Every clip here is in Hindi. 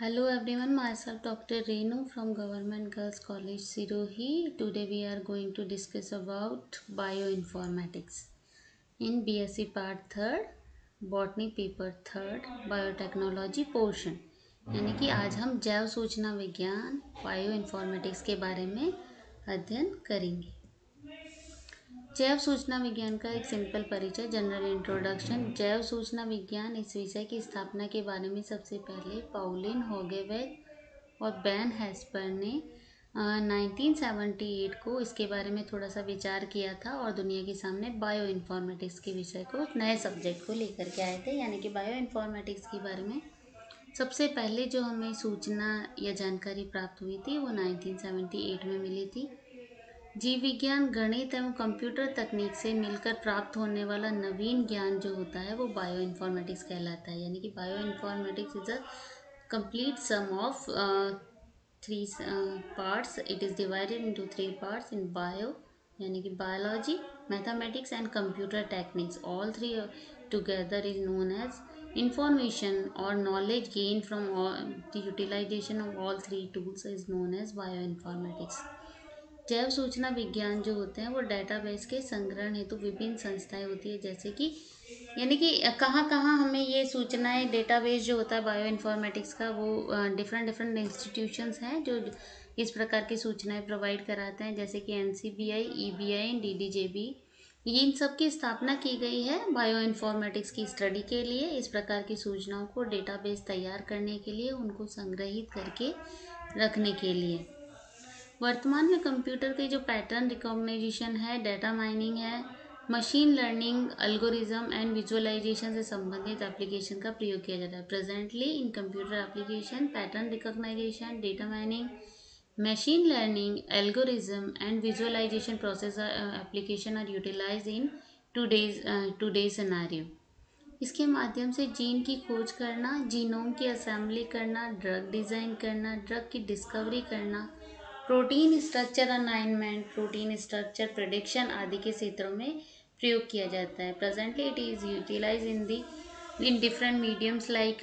Hello everyone, myself Dr. Renu from Government Girls College Sirohi. Today we are going to discuss about bioinformatics in BSc Part 3rd, Botany Paper 3rd, Biotechnology portion. यानी कि आज हम जैव सूचना विज्ञान बायोइन्फॉर्मेटिक्स के बारे में अध्ययन करेंगे। जैव सूचना विज्ञान का एक सिंपल परिचय, जनरल इंट्रोडक्शन। जैव सूचना विज्ञान इस विषय की स्थापना के बारे में सबसे पहले पाउलिन होगेवेग और बेन हेस्पर ने 1978 को इसके बारे में थोड़ा सा विचार किया था और दुनिया के सामने बायो इन्फॉर्मेटिक्स के विषय को नए सब्जेक्ट को लेकर के आए थे। यानी कि बायो इन्फॉर्मेटिक्स के बारे में सबसे पहले जो हमें सूचना या जानकारी प्राप्त हुई थी वो 1978 में मिली थी। जीव विज्ञान, गणित एवं कंप्यूटर तकनीक से मिलकर प्राप्त होने वाला नवीन ज्ञान जो होता है वो बायो इन्फॉर्मेटिक्स कहलाता है। यानी कि bioinformatics is a complete sum of three parts. It is divided into three parts in bio, यानी कि biology, mathematics and computer techniques. All three together is known as information or knowledge gained from the utilization of all three tools is known as bioinformatics. जैव सूचना विज्ञान जो होते हैं वो डेटाबेस के संग्रहण हेतु विभिन्न संस्थाएं होती है, जैसे कि यानी कि कहाँ कहाँ हमें ये सूचनाएं, डेटाबेस जो होता है बायो इन्फॉर्मेटिक्स का वो डिफरेंट डिफरेंट इंस्टीट्यूशंस हैं जो इस प्रकार की सूचनाएं प्रोवाइड कराते हैं, जैसे कि NCBI, EBI, DDJB। इन सब की स्थापना की गई है बायो इन्फॉर्मेटिक्स की स्टडी के लिए, इस प्रकार की सूचनाओं को डेटाबेस तैयार करने के लिए, उनको संग्रहित करके रखने के लिए। वर्तमान में कंप्यूटर के जो पैटर्न रिकॉग्निशन है, डाटा माइनिंग है, machine learning, algorithm and visualisation से संबंधित एप्लीकेशन का प्रयोग किया जाता है। Presently in computer application, pattern recognition, data mining, machine learning, algorithm and visualisation process application are utilise in today's scenario. इसके माध्यम से जीन की खोज करना, जीनोम की असेंबली करना, ड्रग डिज़ाइन करना, ड्रग की डिस्कवरी करना, protein structure alignment, protein structure prediction आदि के क्षेत्रों में प्रयोग किया जाता है। Presently it is utilise in different mediums like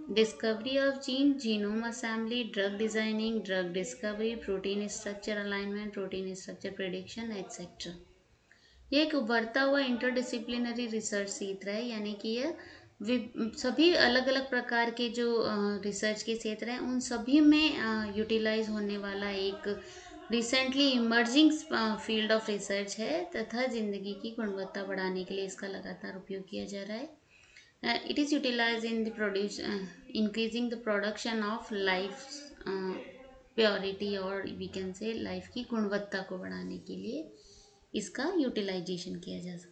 discovery of gene, genome assembly, drug designing, drug discovery, protein structure alignment, protein structure prediction etcetera. ये एक उभरता हुआ इंटरडिसिप्लिनरी रिसर्च क्षेत्र है, यानी कि यह सभी अलग अलग प्रकार के जो रिसर्च के क्षेत्र हैं उन सभी में यूटिलाइज होने वाला एक recently emerging field of research है तथा जिंदगी की गुणवत्ता बढ़ाने के लिए इसका लगातार उपयोग किया जा रहा है। It is utilise in the produce increasing the production of life purity, और वी कैन से लाइफ की गुणवत्ता को बढ़ाने के लिए इसका यूटिलाइजेशन किया जा सकता है।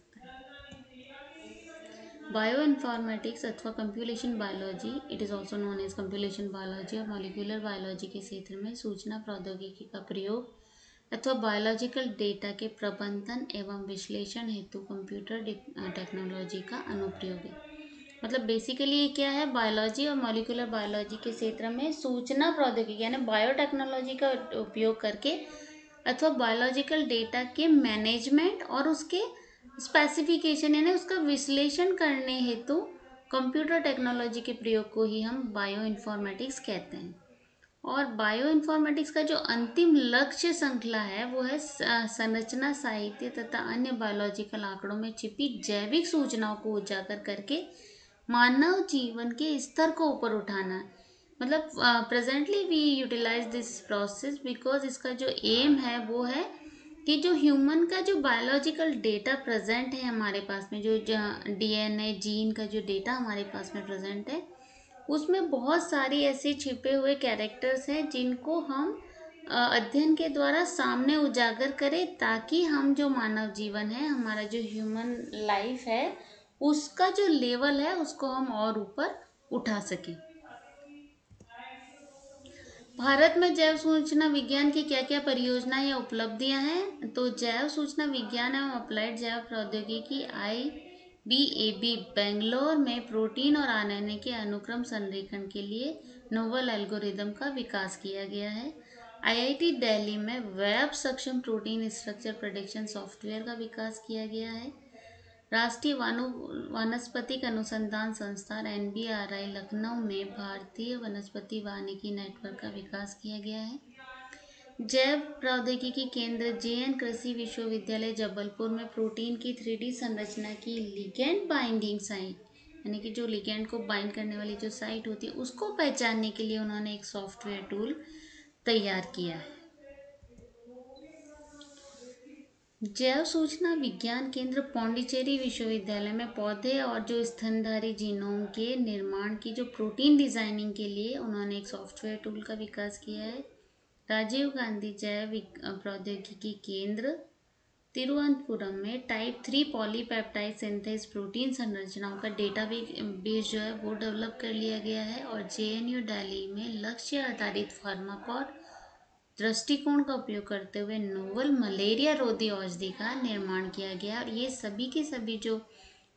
बायो इन्फॉर्मेटिक्स अथवा computation biology, it is also known as computation biology और मॉलिक्यूलर बायोलॉजी के क्षेत्र में सूचना प्रौद्योगिकी का प्रयोग अथवा बायोलॉजिकल डेटा के प्रबंधन एवं विश्लेषण हेतु कंप्यूटर टेक्नोलॉजी का अनुप्रयोग है। मतलब बेसिकली ये क्या है, बायोलॉजी और मॉलिक्यूलर बायोलॉजी के क्षेत्र में सूचना प्रौद्योगिकी यानी बायोटेक्नोलॉजी का उपयोग करके अथवा बायोलॉजिकल डेटा के मैनेजमेंट और उसके स्पेसिफिकेशन यानी उसका विश्लेषण करने हेतु कंप्यूटर टेक्नोलॉजी के प्रयोग को ही हम बायो इन्फॉर्मेटिक्स कहते हैं। और बायो इन्फॉर्मेटिक्स का जो अंतिम लक्ष्य श्रृंखला है वो है संरचना, साहित्य तथा अन्य बायोलॉजिकल आंकड़ों में छिपी जैविक सूचनाओं को उजागर करके मानव जीवन के स्तर को ऊपर उठाना। मतलब presently we utilise this process because इसका जो एम है वो है कि जो ह्यूमन का जो बायोलॉजिकल डेटा प्रेजेंट है हमारे पास में, जो DNA जीन का जो डेटा हमारे पास में प्रेजेंट है, उसमें बहुत सारी ऐसे छिपे हुए कैरेक्टर्स हैं जिनको हम अध्ययन के द्वारा सामने उजागर करें, ताकि हम जो मानव जीवन है, हमारा जो ह्यूमन लाइफ है, उसका जो लेवल है उसको हम और ऊपर उठा सकें। भारत में जैव सूचना विज्ञान की क्या क्या परियोजनाएं या उपलब्धियां हैं, तो जैव सूचना विज्ञान एवं अप्लाइड जैव प्रौद्योगिकी IBAB बेंगलोर में प्रोटीन और RNA के अनुक्रम संरेखण के लिए नोवल एल्गोरिदम का विकास किया गया है। IIT दिल्ली में वेब सक्षम प्रोटीन स्ट्रक्चर प्रेडिक्शन सॉफ्टवेयर का विकास किया गया है। राष्ट्रीय वानस्पतिक अनुसंधान संस्थान NBRI लखनऊ में भारतीय वनस्पति वानिकी नेटवर्क का विकास किया गया है। जैव प्रौद्योगिकी केंद्र JN कृषि विश्वविद्यालय जबलपुर में प्रोटीन की 3D संरचना की लिगेंड बाइंडिंग साइट, यानी कि जो लिगेंड को बाइंड करने वाली जो साइट होती है उसको पहचानने के लिए उन्होंने एक सॉफ्टवेयर टूल तैयार किया है। जैव सूचना विज्ञान केंद्र पौंडीचेरी विश्वविद्यालय में पौधे और जो स्तनधारी जीनोम के निर्माण की जो प्रोटीन डिजाइनिंग के लिए उन्होंने एक सॉफ्टवेयर टूल का विकास किया है। राजीव गांधी जैव प्रौद्योगिकी केंद्र तिरुवनंतपुरम में टाइप 3 पॉलीपेप्टाइड सिंथेस प्रोटीन संरचनाओं का डेटा बेस जो है वो डेवलप कर लिया गया है। और JNU दिल्ली में लक्ष्य आधारित फार्माकोड दृष्टिकोण का उपयोग करते हुए नोवल मलेरिया रोधी औषधि का निर्माण किया गया। और ये सभी के सभी जो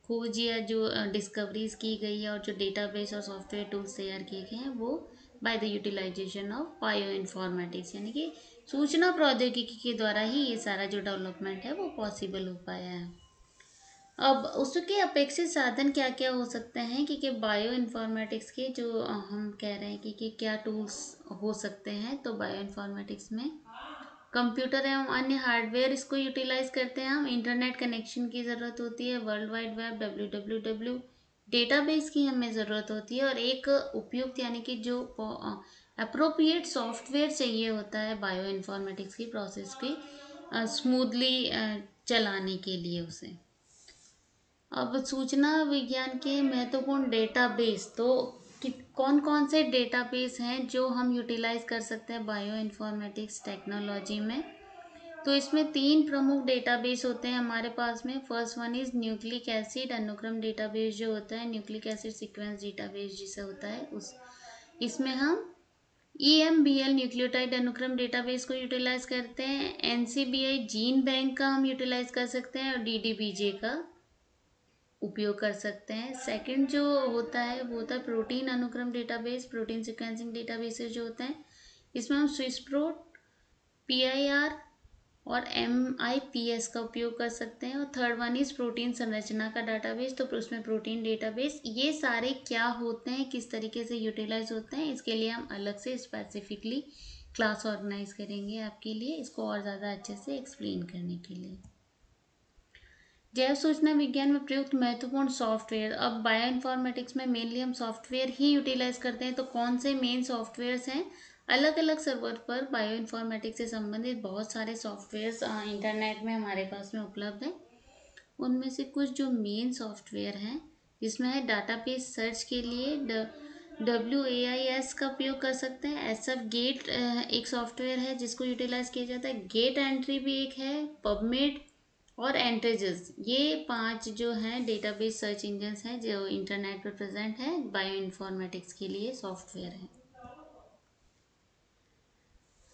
खोज या जो डिस्कवरीज की गई है और जो डेटाबेस और सॉफ्टवेयर टूल्स तैयार किए गए हैं वो by the utilisation of bioinformatics, यानी कि सूचना प्रौद्योगिकी के द्वारा ही ये सारा जो डेवलपमेंट है वो पॉसिबल हो पाया है। अब उसके अपेक्षित साधन क्या क्या हो सकते हैं कि बायो इन्फॉर्मेटिक्स के जो हम कह रहे हैं कि क्या टूल्स हो सकते हैं, तो बायो इन्फॉर्मेटिक्स में कंप्यूटर एवं अन्य हार्डवेयर इसको यूटिलाइज करते हैं हम। इंटरनेट कनेक्शन की ज़रूरत होती है, world wide web www database की हमें ज़रूरत होती है और एक उपयुक्त यानी कि जो अप्रोप्रिएट सॉफ्टवेयर चाहिए होता है बायो इन्फॉर्मेटिक्स की प्रोसेस की स्मूथली चलाने के लिए उसे। अब सूचना विज्ञान के महत्वपूर्ण डेटाबेस, तो कौन कौन से डेटाबेस हैं जो हम यूटिलाइज कर सकते हैं बायो इन्फॉर्मेटिक्स टेक्नोलॉजी में। तो इसमें 3 प्रमुख डेटाबेस होते हैं हमारे पास में। First one is nucleic acid अनुक्रम डेटाबेस जो होता है, न्यूक्लिक एसिड सीक्वेंस डेटाबेस जिसे होता है उस इसमें हम EMBL न्यूक्लियोटाइड अनुक्रम डेटाबेस को यूटिलाइज करते हैं। NCBI जीन बैंक का हम यूटिलाइज कर सकते हैं और DDBJ का उपयोग कर सकते हैं। सेकंड जो होता है वो होता है प्रोटीन अनुक्रम डेटाबेस, प्रोटीन सीक्वेंसिंग डेटाबेसेस जो होते हैं, इसमें हम स्विसप्रोट, PIR और MIPS का उपयोग कर सकते हैं। और थर्ड वन इज प्रोटीन संरचना का डाटाबेस, तो उसमें प्रोटीन डेटाबेस। ये सारे क्या होते हैं, किस तरीके से यूटिलाइज होते हैं, इसके लिए हम अलग से स्पेसिफिकली क्लास ऑर्गेनाइज करेंगे आपके लिए, इसको और ज़्यादा अच्छे से एक्सप्लेन करने के लिए। जैव सूचना विज्ञान में प्रयुक्त महत्वपूर्ण सॉफ्टवेयर, अब बायो इन्फॉर्मेटिक्स में मेनली हम सॉफ्टवेयर ही यूटिलाइज करते हैं, तो कौन से मेन सॉफ्टवेयर्स हैं। अलग अलग सर्वर पर बायो इन्फॉर्मेटिक्स से संबंधित बहुत सारे सॉफ्टवेयर्स इंटरनेट में हमारे पास में उपलब्ध हैं। उनमें से कुछ जो मेन सॉफ्टवेयर हैं जिसमें है डाटाबेस सर्च के लिए WAIS का उपयोग कर सकते हैं। SF गेट एक सॉफ्टवेयर है जिसको यूटिलाइज किया जाता है। गेट एंट्री भी एक है, पबमेड और एंट्रेजेस, ये 5 जो हैं डेटाबेस सर्च इंजन्स हैं जो इंटरनेट पर प्रेजेंट है, बायो इन्फॉर्मेटिक्स के लिए सॉफ्टवेयर हैं।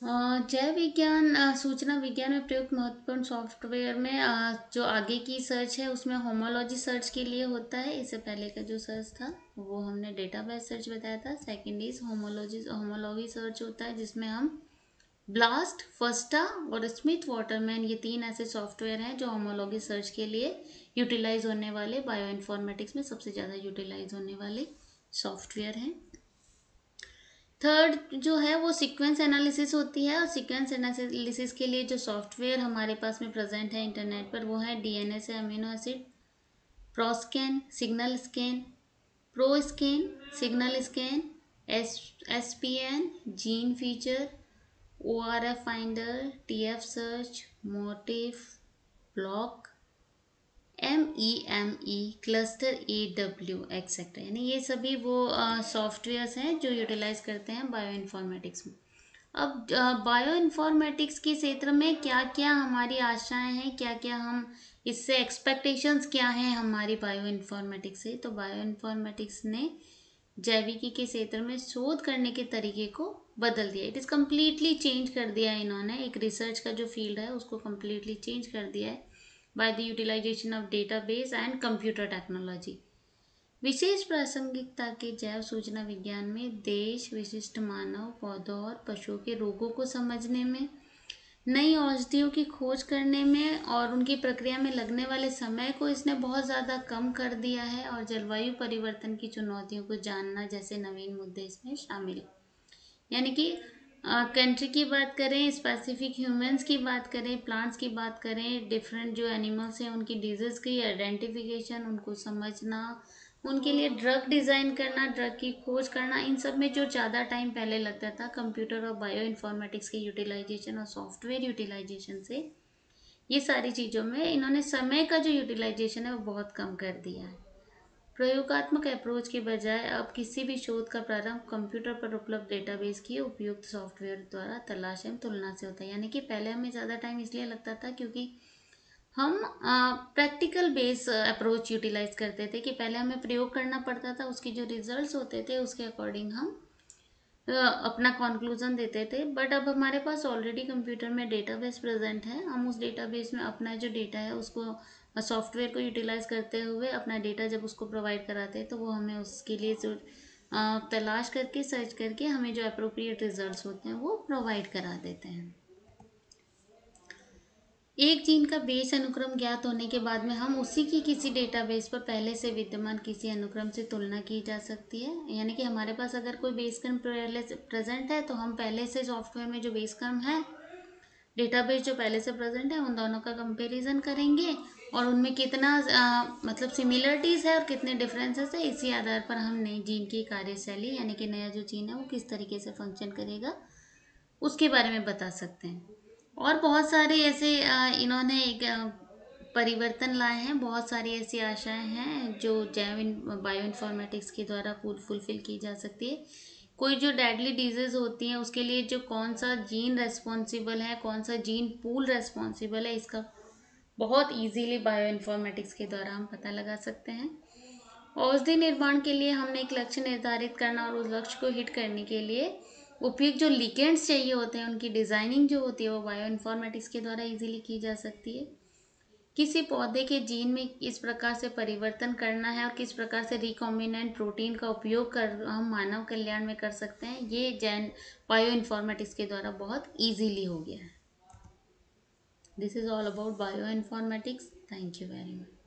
जैव विज्ञान सूचना विज्ञान में प्रयुक्त महत्वपूर्ण सॉफ्टवेयर में जो आगे की सर्च है उसमें होमोलॉजी सर्च के लिए होता है। इससे पहले का जो सर्च था वो हमने डेटाबेस सर्च बताया था। सेकेंड इज होमोलॉजी सर्च होता है जिसमें हम ब्लास्ट, फस्टा और स्मिथ वाटरमैन, ये 3 ऐसे सॉफ्टवेयर हैं जो होमोलॉजी सर्च के लिए यूटिलाइज होने वाले, बायो इन्फॉर्मेटिक्स में सबसे ज़्यादा यूटिलाइज होने वाले सॉफ्टवेयर हैं। थर्ड जो है वो सीक्वेंस एनालिसिस होती है, और सीक्वेंस एनालिसिस के लिए जो सॉफ्टवेयर हमारे पास में प्रेजेंट है इंटरनेट पर वो है DNA से amino acid, proscan, signal scan, proscan, signal scan, SPN, gene feature, ORF finder, TF search, motif, block, MEME, cluster AW etcetera, यानी ये सभी वो सॉफ्टवेयर्स हैं जो यूटिलाइज करते हैं बायो इन्फॉर्मेटिक्स में। अब बायो इन्फॉर्मेटिक्स के क्षेत्र में क्या क्या हमारी आशाएं हैं, क्या क्या हम इससे एक्सपेक्टेशंस क्या हैं हमारी बायो इन्फॉर्मेटिक्स से। तो बायो इन्फॉर्मेटिक्स ने जैविकी के क्षेत्र में शोध करने के तरीके को बदल दिया। इट इज़ कम्प्लीटली चेंज कर दिया है इन्होंने, एक रिसर्च का जो फील्ड है उसको कम्प्लीटली चेंज कर दिया है by the utilisation of database and computer technology. विशेष प्रासंगिकता के जैव सूचना विज्ञान में देश विशिष्ट मानव, पौधों और पशुओं के रोगों को समझने में, नई औषधियों की खोज करने में और उनकी प्रक्रिया में लगने वाले समय को इसने बहुत ज़्यादा कम कर दिया है, और जलवायु परिवर्तन की चुनौतियों को जानना जैसे नवीन मुद्दे इसमें शामिल हैं। यानी कि कंट्री की बात करें, स्पेसिफिक ह्यूमंस की बात करें, प्लांट्स की बात करें, डिफरेंट जो एनिमल्स हैं उनकी डिजीज़ की आइडेंटिफिकेशन, उनको समझना, उनके लिए ड्रग डिज़ाइन करना, ड्रग की खोज करना, इन सब में जो ज़्यादा टाइम पहले लगता था, कंप्यूटर और बायो इन्फॉर्मेटिक्स के यूटिलाइजेशन और सॉफ्टवेयर यूटिलाइजेशन से ये सारी चीज़ों में इन्होंने समय का जो यूटिलाइजेशन है वो बहुत कम कर दिया है। प्रयोगात्मक अप्रोच के बजाय अब किसी भी शोध का प्रारंभ कंप्यूटर पर उपलब्ध डेटाबेस की उपयुक्त सॉफ्टवेयर द्वारा तलाश एवं तुलना से होता है। यानी कि पहले हमें ज़्यादा टाइम इसलिए लगता था क्योंकि हम प्रैक्टिकल बेस अप्रोच यूटिलाइज करते थे, कि पहले हमें प्रयोग करना पड़ता था, उसके जो रिजल्ट्स होते थे उसके अकॉर्डिंग हम अपना कंक्लूजन देते थे। बट अब हमारे पास ऑलरेडी कंप्यूटर में डेटाबेस प्रेजेंट है, हम उस डेटाबेस में अपना जो डेटा है उसको सॉफ्टवेयर को यूटिलाइज करते हुए अपना डेटा जब उसको प्रोवाइड कराते हैं तो वो हमें उसके लिए जो तलाश करके सर्च करके हमें जो अप्रोप्रिएट रिजल्ट्स होते हैं वो प्रोवाइड करा देते हैं। एक जीन का बेस अनुक्रम ज्ञात होने के बाद में हम उसी की किसी डेटाबेस पर पहले से विद्यमान किसी अनुक्रम से तुलना की जा सकती है। यानी कि हमारे पास अगर कोई बेस क्रम पहले से प्रेजेंट है तो हम पहले से सॉफ्टवेयर में जो बेस क्रम है, डेटाबेस जो पहले से प्रेजेंट है, उन दोनों का कंपैरिजन करेंगे और उनमें कितना मतलब सिमिलरिटीज़ है और कितने डिफरेंसेस है, इसी आधार पर हम नई जीन की कार्यशैली यानी कि नया जो जीन है वो किस तरीके से फंक्शन करेगा उसके बारे में बता सकते हैं। और बहुत सारे ऐसे इन्होंने एक परिवर्तन लाए हैं, बहुत सारी ऐसी आशाएं हैं जो बायो इन्फॉर्मेटिक्स के द्वारा फुलफिल की जा सकती है। कोई जो डेडली डिजीज होती हैं उसके लिए जो कौन सा जीन रेस्पॉन्सिबल है, कौन सा जीन पूल रेस्पॉन्सिबल है, इसका बहुत इजीली बायो इन्फॉर्मेटिक्स के द्वारा हम पता लगा सकते हैं। औषधि निर्माण के लिए हमने एक लक्ष्य निर्धारित करना और उस लक्ष्य को हिट करने के लिए उपयुक्त जो लिगेंड्स चाहिए होते हैं उनकी डिज़ाइनिंग जो होती है वो बायो इन्फॉर्मेटिक्स के द्वारा इजीली की जा सकती है। किसी पौधे के जीन में किस प्रकार से परिवर्तन करना है और किस प्रकार से रिकॉम्बिनेंट प्रोटीन का उपयोग कर हम मानव कल्याण में कर सकते हैं, ये जैन बायो इन्फॉर्मेटिक्स के द्वारा बहुत ईजीली हो गया है। This is all about bio informatics. Thank you very much.